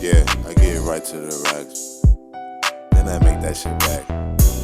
Yeah, I get right to the racks. Then I make that shit back.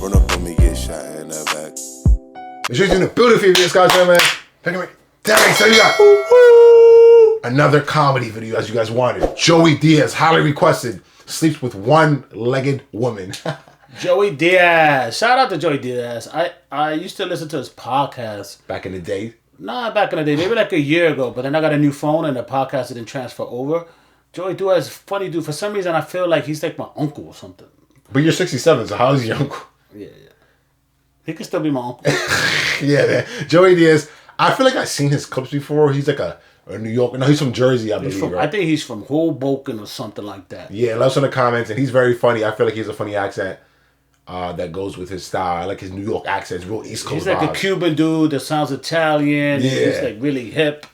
Run up on me, get shot in the back. It's usually in the building for you, Scott, man. Damn, so you got another comedy video as you guys wanted. Joey Diaz, highly requested, sleeps with one-legged woman. Joey Diaz. Shout out to Joey Diaz. I used to listen to his podcast. Back in the day? Nah, back in the day. Maybe like a year ago. But then I got a new phone and the podcast didn't transfer over. Joey Diaz, funny dude. For some reason, I feel like he's like my uncle or something. But you're 67, so how is your uncle? Yeah. He could still be my uncle. Yeah, man. Joey Diaz, I feel like I've seen his clips before. He's like a New Yorker. No, he's from Jersey, I believe, right? I think he's from Hoboken or something like that. Yeah, let us know in the comments. And he's very funny. I feel like he has a funny accent that goes with his style. I like his New York accent. It's real East Coast He's like vibes. a Cuban dude that sounds Italian. Yeah. He's like really hip.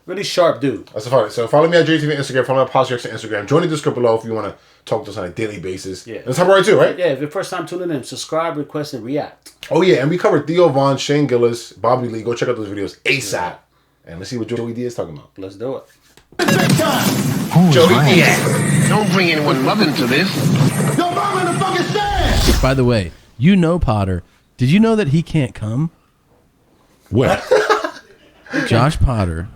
Really sharp dude. That's funny. So follow me at JTV Instagram. Follow me at Posture on Instagram. Join the Discord below if you want to talk to us on a daily basis. Yeah. That's how we're too, right? Yeah, if your first time tuning in, subscribe, request, and react. Oh, yeah. And we covered Theo Von, Shane Gillis, Bobby Lee. Go check out those videos ASAP. Yeah. And let's see what Joey Diaz is talking about. Let's do it. Joey Diaz. Don't bring anyone love into this. Yo, mom in the fucking stand! By the way, you know Potter. Did you know that he can't come? What? Josh Potter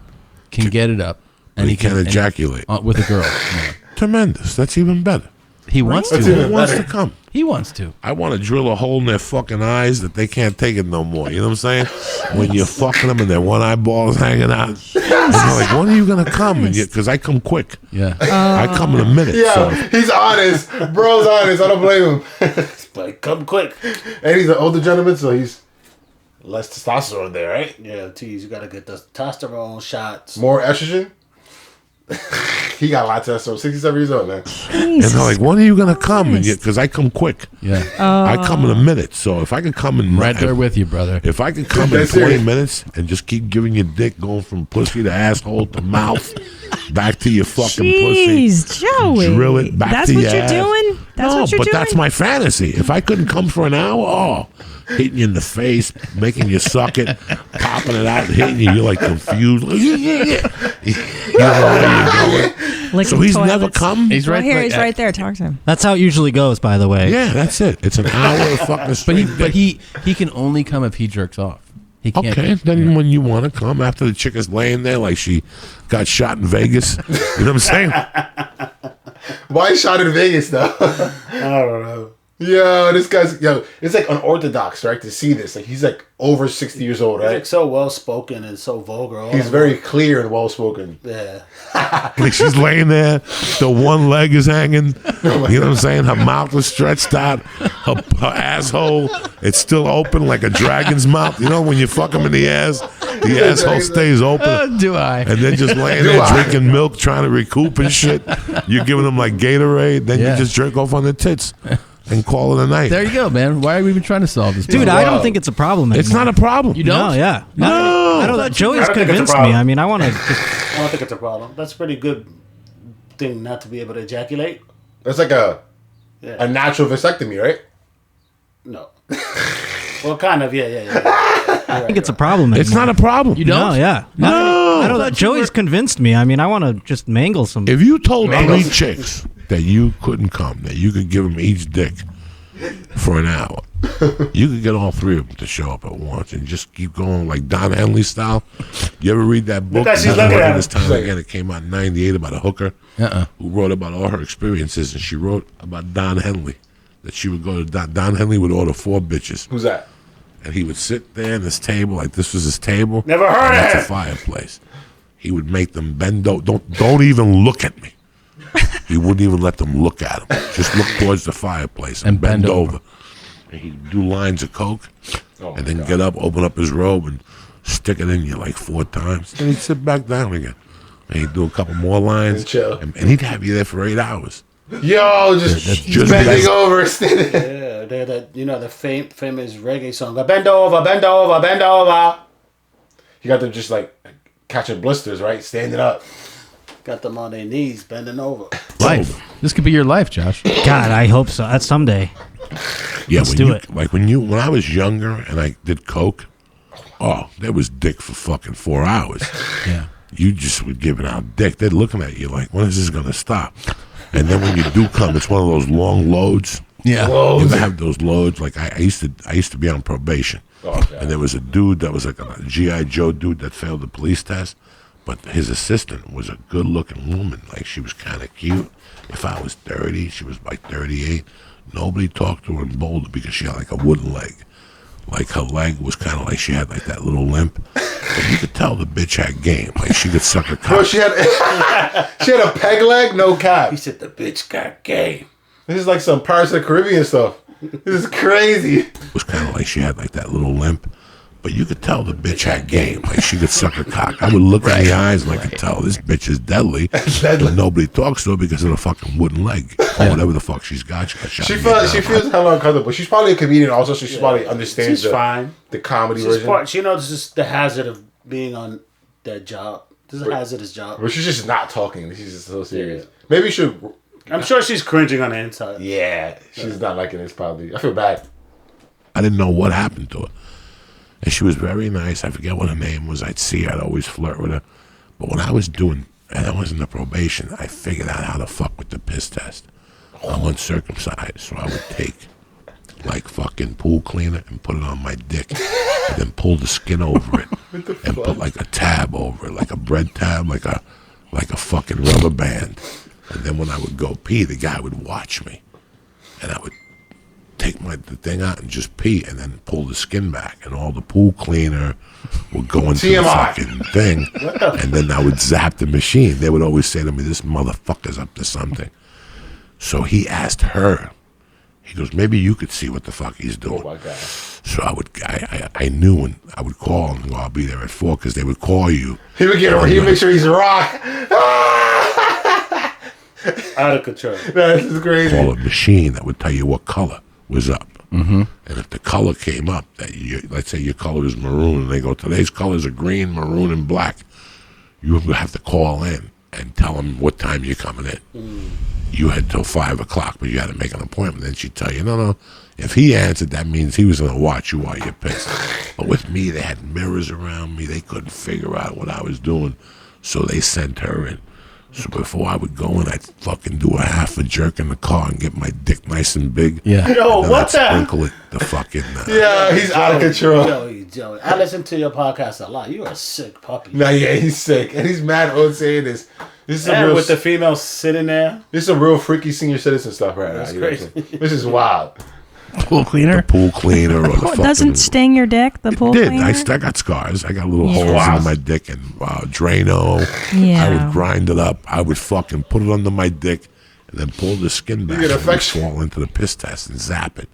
can get it up. And he can ejaculate. With a girl. No. Tremendous. That's even better. He wants to. Who wants to come? He wants to. I want to drill a hole in their fucking eyes that they can't take it no more. You know what I'm saying? When you're fucking them and their one eyeball is hanging out. And you're like, when are you going to come? Because I come quick. Yeah. I come in a minute. Yeah, so. he's honest. Bro's honest. I don't blame him. But come quick. And he's an older gentleman, so he's less testosterone there, right? Yeah, tease. You got to get the testosterone shots. More estrogen? He got lots of testosterone. 67 years old, man. And they're like, when are you going to come? Because I come quick. Yeah. I come in a minute. So if I could come in... Right there with you, brother. If I could come in 20 minutes and just keep giving you dick going from pussy to asshole to mouth, back to your fucking pussy. Joey. Drill it back to your ass. That's what you're doing? That's what you're doing? That's my fantasy. If I couldn't come for an hour, hitting you in the face, making you suck it, popping it out, hitting you, you're like confused. You don't know where you're going. So he's never come? He's right here. He's right there. Talk to him. That's how it usually goes, by the way. Yeah, that's it. It's an hour of fucking straight. But he can only come if he jerks off. He can't. Okay, then when you want to come after the chick is laying there like she got shot in Vegas, you know what I'm saying? Why shot in Vegas, though? I don't know. Yo, this guy's... Yo, it's like unorthodox, right, to see this. Like, he's like over 60 years old, right? He's like so well-spoken and so vulgar. He's very clear and well-spoken. Yeah. Like she's laying there, the one leg is hanging, you know what I'm saying? Her mouth is stretched out, her asshole, it's still open like a dragon's mouth. You know when you fuck them in the ass, the asshole stays open. Do I? And then just laying there drinking milk, trying to recoup and shit. You're giving them like Gatorade, then you just jerk off on the tits. And call it a night. There you go, man. Why are we even trying to solve this? Dude, I don't think it's a problem anymore. It's not a problem. You don't? No, yeah. No. I don't. Joey's convinced me. I mean, I want to. I don't think it's a problem. That's a pretty good thing not to be able to ejaculate. That's like a natural vasectomy, right? No. Well, kind of, yeah. I think it's a problem anymore. It's not a problem. You don't? No, yeah. No. I don't. Joey's convinced me. I mean, I want to just mangle some. If you told 3 chicks that you couldn't come, that you could give them each dick for an hour, you could get all 3 of them to show up at once and just keep going like Don Henley style. You ever read that book? She's looking at this time again. It came out in '98 about a hooker who wrote about all her experiences, and she wrote about Don Henley, that she would go to Don Henley would order 4 bitches. Who's that? And he would sit there in this table, like this was his table. Never heard of That's it. a fireplace. He would make them bend over. Don't even look at me. He wouldn't even let them look at him. Just look towards the fireplace and bend over. And he'd do lines of coke, and then get up, open up his robe, and stick it in you like 4 times. Then he'd sit back down again. And he'd do a couple more lines. And chill. And he'd have you there for 8 hours. Yo, just bending over. Yeah, the famous reggae song. Bend over, bend over, bend over. You got them just like catching blisters, right? Standing up. Got them on their knees, bending over. Life. This could be your life, Josh. God, I hope so. That's someday. Yeah, Let's do it. Like when I was younger and I did coke, there was dick for fucking 4 hours. Yeah. You just were giving out dick. They're looking at you like, when is this going to stop? And then when you do come, it's one of those long loads. Yeah. You ever have those loads? Like I used to be on probation. And there was a dude that was like a G.I. Joe dude that failed the police test, but his assistant was a good-looking woman. Like, she was kind of cute. If I was 30, she was like 38. Nobody talked to her in Boulder because she had like a wooden leg. Like, her leg was kind of like she had like that little limp. But you could tell the bitch had game. Like, she could suck a cock. Bro, she had a peg leg, no cap. He said the bitch got game. This is like some Pirates of the Caribbean stuff. This is crazy. It was kind of like she had like that little limp, but you could tell the bitch had game. Like, she could suck a cock. I would look in the eyes and I could tell this bitch is deadly. But nobody talks to her because of the fucking wooden leg or whatever the fuck she's got. She got shot. She feels hella uncomfortable. She's probably a comedian also, so she probably understands the comedy version. She knows just the hazard of being on that job. This is a hazardous job. But she's just not talking. She's just so serious. Maybe you should. I'm sure she's cringing on the inside. Yeah, she's not liking this probably. I feel bad. I didn't know what happened to her. And she was very nice. I forget what her name was. I'd see her. I'd always flirt with her. But when I was in the probation, I figured out how to fuck with the piss test. I'm uncircumcised, so I would take like fucking pool cleaner and put it on my dick and then pull the skin over it and put like a tab over it, like a bread tab, like a fucking rubber band. And then when I would go pee, the guy would watch me. And I would take the thing out and just pee and then pull the skin back. And all the pool cleaner would go into the fucking thing. And then I would zap the machine. They would always say to me, this motherfucker's up to something. So he asked her. He goes, maybe you could see what the fuck he's doing. Oh my God. So I knew when I would call and go, I'll be there at 4 because they would call you. He would make sure he's rock. Out of control. This is crazy. Call a machine that would tell you what color was up. Mm-hmm. And if the color came up, let's say your color is maroon, and they go, today's colors are green, maroon, and black, you would have to call in and tell them what time you're coming in. You had till 5 o'clock, but you had to make an appointment. Then she'd tell you, no. If he answered, that means he was going to watch you while you're pissed. But with me, they had mirrors around me. They couldn't figure out what I was doing, so they sent her in. So before I would go in, I'd fucking do a half a jerk in the car and get my dick nice and big. Yeah. Yo, what the? Sprinkle it, the fucking. Yeah, he's out of control. Joey. I listen to your podcast a lot. You are a sick puppy. Nah, yeah, he's sick. And he's mad old saying this. This is some real, with the female sitting there. This is some real freaky senior citizen stuff right now. That's crazy. This is wild. Pool cleaner? The pool cleaner or the fucking... Doesn't sting your dick, the pool cleaner? cleaner? I got scars. I got little holes in my dick and Drano. Yeah. I would grind it up. I would fucking put it under my dick and then pull the skin back and would fall into the piss test and zap it.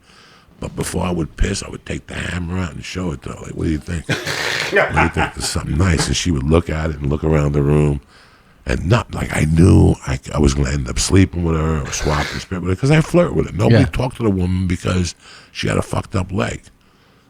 But before I would piss, I would take the hammer out and show it to her. Like, what do you think? What do you think? There's something nice. And she would look at it and look around the room. And not like I knew I was going to end up sleeping with her or swapping spit with her because I flirt with her. Nobody talked to the woman because she had a fucked up leg.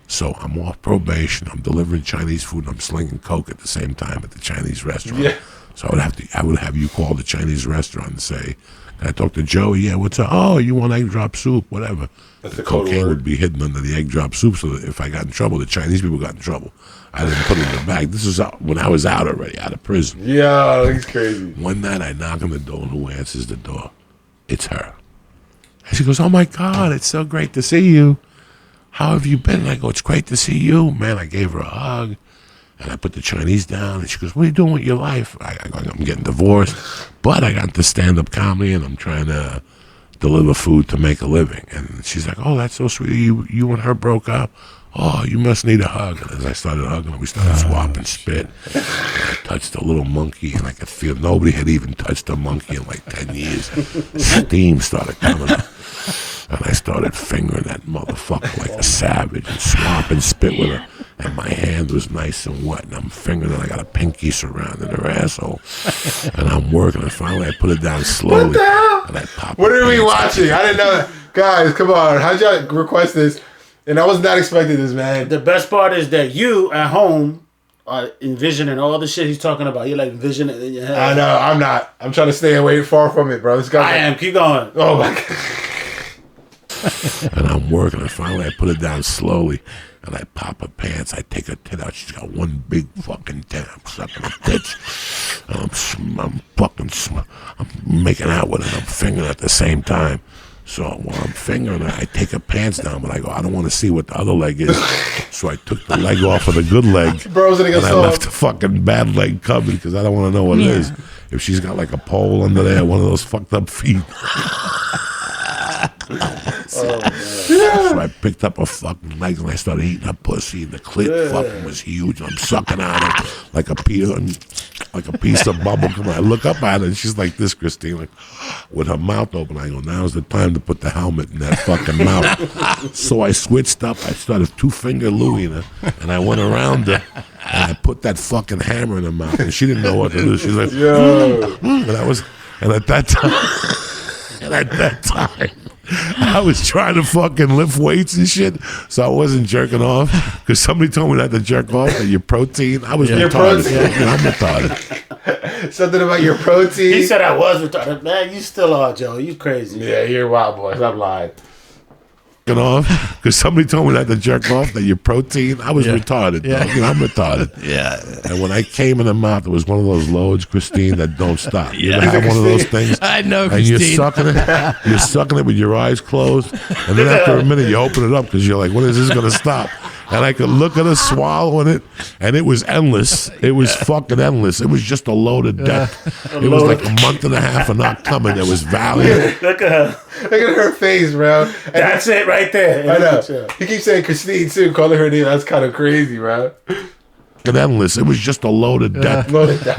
So I'm off probation. I'm delivering Chinese food and I'm slinging coke at the same time at the Chinese restaurant. Yeah. So I would have you call the Chinese restaurant and say, can I talk to Joey? Yeah, what's up? Oh, you want egg drop soup? Whatever. The cocaine would be hidden under the egg drop soup so that if I got in trouble, the Chinese people got in trouble. I didn't put it in the bag. This was when I was out already, out of prison. Yeah, he's crazy. One night I knock on the door and who answers the door? It's her. And she goes, oh my God, it's so great to see you. How have you been? And I go, it's great to see you. Man, I gave her a hug. And I put the Chinese down. And she goes, what are you doing with your life? I go, I'm getting divorced. But I got into stand-up comedy and I'm trying to deliver food to make a living. And she's like, oh, that's so sweet. You and her broke up. Oh, you must need a hug. And as I started hugging her, we started swapping spit. And I touched a little monkey, and I could feel nobody had even touched a monkey in like 10 years. Steam started coming up. And I started fingering that motherfucker like a savage and swapping spit with her. And my hand was nice and wet, and I'm fingering it. I got a pinky surrounding her asshole. And I'm working, and finally I put it down slowly. What the hell? And I popped what are we watching? I didn't know that. Guys, come on. How'd y'all request this? And I was not expecting this, man. The best part is that you at home are envisioning all the shit he's talking about. You're like envisioning it in your head. I know. I'm not. I'm trying to stay away far from it, bro. This guy. I am. Keep going. Oh my God. And I'm working, and finally I put it down slowly, and I pop her pants. I take her tit out. She's got one big fucking tit. I'm sucking her tits. And I'm making out with her. I'm fingering at the same time. So while I'm fingering her, I take her pants down, but I go, I don't want to see what the other leg is. So I took the leg off of the good leg, and I left the fucking bad leg covered because I don't want to know what it is. If she's got like a pole under there, one of those fucked up feet. So I picked up her fucking legs and I started eating her pussy. And the clit fucking was huge. I'm sucking at her like a piece of bubble gum. I look up at her and she's like this, Christine, like with her mouth open. I go, now's the time to put the helmet in that fucking mouth. So I switched up. I started 2-finger Louie her, and I went around her and I put that fucking hammer in her mouth. And she didn't know what to do. She's like, and at that time, I was trying to fucking lift weights and shit, so I wasn't jerking off because somebody told me not to jerk off at your protein. I was retarded. I'm retarded. Something about your protein. He said I was retarded. Man, you still are, Joe. You crazy. Yeah, you're wild, boy. I'm lying. Off because somebody told me not to jerk off that your protein. I was retarded. Yeah. I'm retarded. Yeah. And when I came in the mouth, it was one of those loads, Christine, that don't stop. You ever have one of those things? I know, and you're Christine. sucking it with your eyes closed, and then after a minute you open it up because you're like, when is this gonna stop? And I could look at her swallowing it, and it was endless. It was fucking endless. It was just a load of death. It was like a month and a half of not coming. It was valiant. Look at her. Look at her face, bro. And That's it right there. I know. He keeps saying Christine too, calling her name. That's kind of crazy, bro. Endless. It was just a load of death.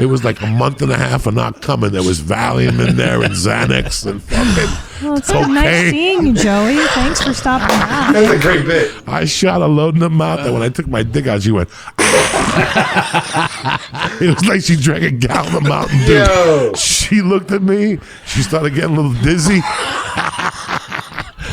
It was like a month and a half of not coming. There was Valium in there and Xanax and fucking Well, it's like nice cocaine. seeing you, Joey. Thanks for stopping by. That's a great bit. I shot a load in the mouth, and when I took my dick out, she went. It was like she drank a gallon of Mountain Dew. Yo. She looked at me. She started getting a little dizzy.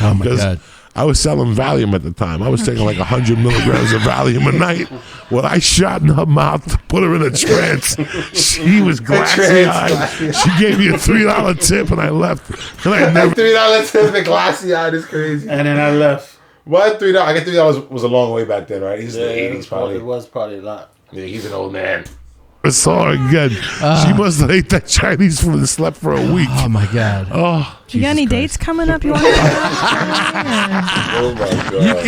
Oh my God. I was selling Valium at the time. I was taking like 100 milligrams of Valium a night. When I shot in her mouth to put her in a trance, she was glassy-eyed. She gave me a $3 tip, and I left. And I never. $3 tip and glassy-eyed is crazy. And then I left. Why $3? I guess $3 was a long way back then, right? He's in the 80s probably. It was probably a lot. Yeah, he's an old man. I saw her again. She must have ate that Chinese food and slept for a week. Oh my God. Oh, You got any dates coming up you want to Oh my god.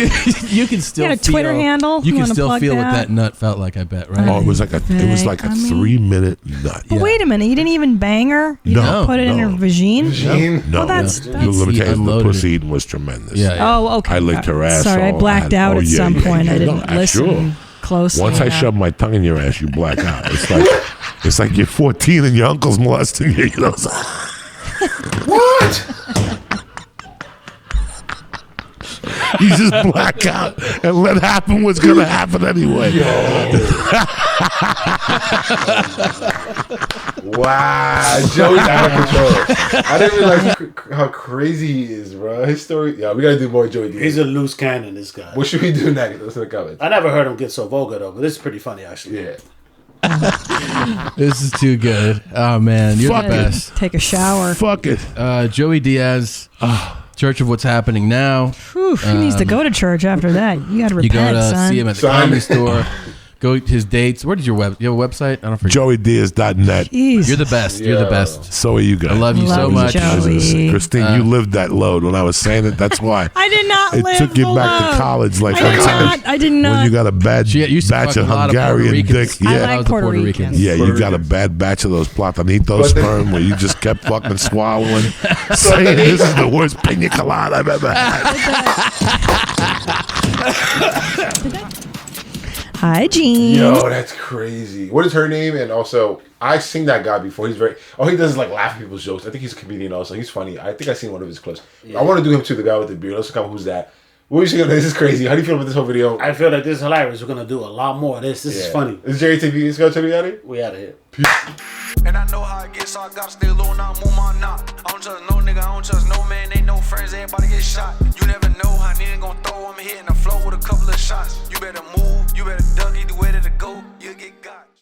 You can still You got a Twitter feel, handle? You You can wanna still plug feel what that? that nut felt like. I bet, right? it was like a 3-minute nut. But wait a minute, you didn't even bang her? You No, didn't put it in her no. vagine? No, Well, that's- let me tell you, the Unloaded pussy it. eating was tremendous. Yeah, yeah. Oh, okay. I licked her ass. Sorry, I blacked out at some point. I didn't listen closely. Once I shove my tongue in your ass, you black out. It's like you're 14 and your uncle's molesting you. You know? What? You just black out and let happen what's gonna happen anyway. Wow, Joey's out of control. I didn't realize how crazy he is, bro. His story. Yeah, we gotta do more Joey Diaz. He's a loose cannon, this guy. What should we do next? Let's look at it. I never heard him get so vulgar, though, but this is pretty funny, actually. Yeah. This is too good. Oh man, you're Fuck the it. best. Take a shower. Fuck it. Joey Diaz, Church of What's Happening Now. Whew, he needs to go to church after that. You got to You repent, go to son. see him at the Son. comedy store. Go his dates. Where did you have a website? I don't forget. JoeyDiaz.net. Jeez. You're the best. You're the Yeah. best. So are you guys. I love you so Love much. Joey. Christine, you lived that load when I was saying it. That's why. I did not It live took you the back load. to college like I one did time. not. I did When not. you got a bad She used to batch fuck of a lot of Puerto Hungarian dick. Ricans. I Yeah. like was the Puerto Puerto Ricans. Ricans. Yeah, you got a bad batch of those platanito sperm where you just kept fucking swallowing, saying this is the worst pina colada I've ever had. Hi, Gene. Yo, that's crazy. What is her name? And also, I've seen that guy before. He's very. Oh, he does like laugh at people's jokes. I think he's a comedian also. He's funny. I think I've seen one of his clips. I want to do him too. The guy with the beard. Let's look up who's that. What was you gonna? This is crazy. How do you feel about this whole video? I feel like this is hilarious. We're going to do a lot more of this. This is funny. This is Jerry TV. Let's go to the other. We out of here. And I know how it gets, so I gotta stay low and I move my knot. I don't trust no nigga, I don't trust no man, ain't no friends, everybody get shot. You never know how nigga gon' throw, I'm hitting the floor with a couple of shots. You better move, you better duck, either way that it go.